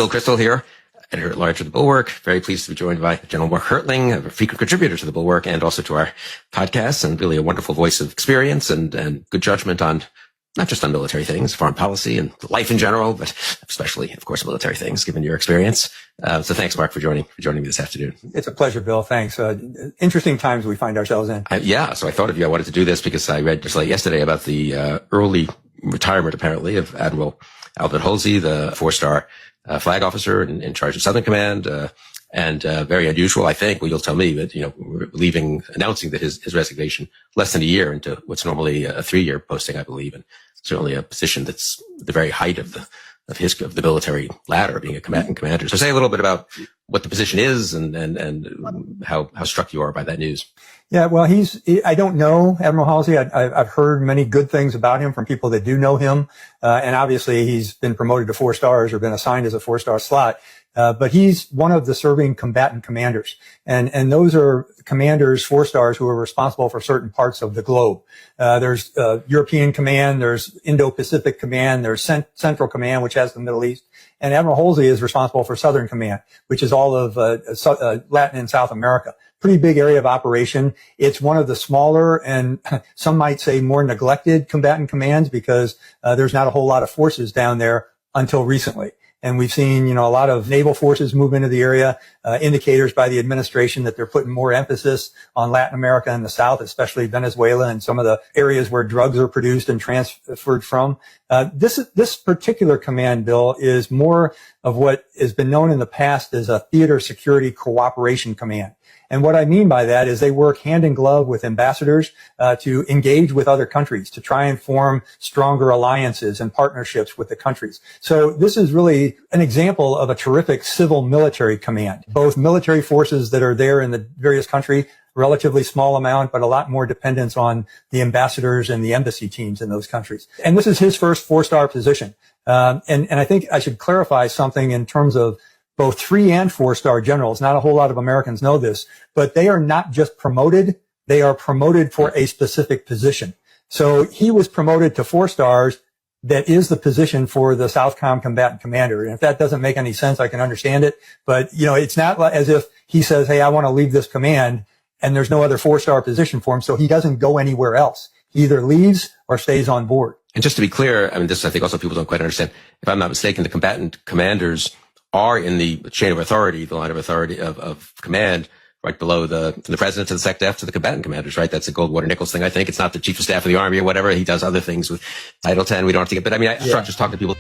Bill Kristol here, editor-at-large of the Bulwark. Very pleased to be joined by General Mark Hertling, a frequent contributor to the Bulwark and also to our podcast, and really a wonderful voice of experience and good judgment on not just on military things, foreign policy and life in general, but especially, of course, military things, given your experience. So thanks, Mark, for joining me this afternoon. It's a pleasure, Bill. Thanks. Interesting times we find ourselves in. So I thought of you. I wanted to do this because I read just like yesterday about the early retirement, apparently, of Admiral Albert Halsey, the four-star flag officer in charge of Southern Command, and very unusual, I think. Well, you'll tell me, but announcing that his resignation less than a year into what's normally a 3-year posting, I believe, and certainly a position that's the very height of the military ladder, being a combatant commander. So say a little bit about what the position is and how struck you are by that news. Yeah, well, I don't know Admiral Halsey. I've heard many good things about him from people that do know him. And obviously he's been promoted to 4 stars or been assigned as a 4-star slot. But he's one of the serving combatant commanders. And those are commanders, 4 stars, who are responsible for certain parts of the globe. There's European Command, there's Indo-Pacific Command, there's Central Command, which has the Middle East. And Admiral Halsey is responsible for Southern Command, which is all of Latin and South America. Pretty big area of operation. It's one of the smaller and some might say more neglected combatant commands because there's not a whole lot of forces down there until recently. And we've seen, a lot of naval forces move into the area, indicators by the administration that they're putting more emphasis on Latin America and the South, especially Venezuela and some of the areas where drugs are produced and transferred from. This particular command, Bill, is more of what has been known in the past as a theater security cooperation command. And what I mean by that is they work hand in glove with ambassadors to engage with other countries, to try and form stronger alliances and partnerships with the countries. So this is really an example of a terrific civil military command. Both military forces that are there in the various countries, relatively small amount, but a lot more dependence on the ambassadors and the embassy teams in those countries. And this is his first 4-star position. And I think I should clarify something in terms of both 3 and 4-star generals. Not a whole lot of Americans know this, but they are not just promoted. They are promoted for a specific position. So he was promoted to 4 stars. That is the position for the Southcom combatant commander. And if that doesn't make any sense, I can understand it. But, it's not as if he says, hey, I want to leave this command and there's no other 4-star position for him. So he doesn't go anywhere else. He either leaves or stays on board. And just to be clear, this I think also people don't quite understand. If I'm not mistaken, the combatant commanders are in the chain of authority, the line of authority of command, right below from the president to the SecDef to the combatant commanders, right? That's a Goldwater-Nichols thing, I think. It's not the chief of staff of the Army or whatever. He does other things with Title 10. We don't have to get, but I just talk to people.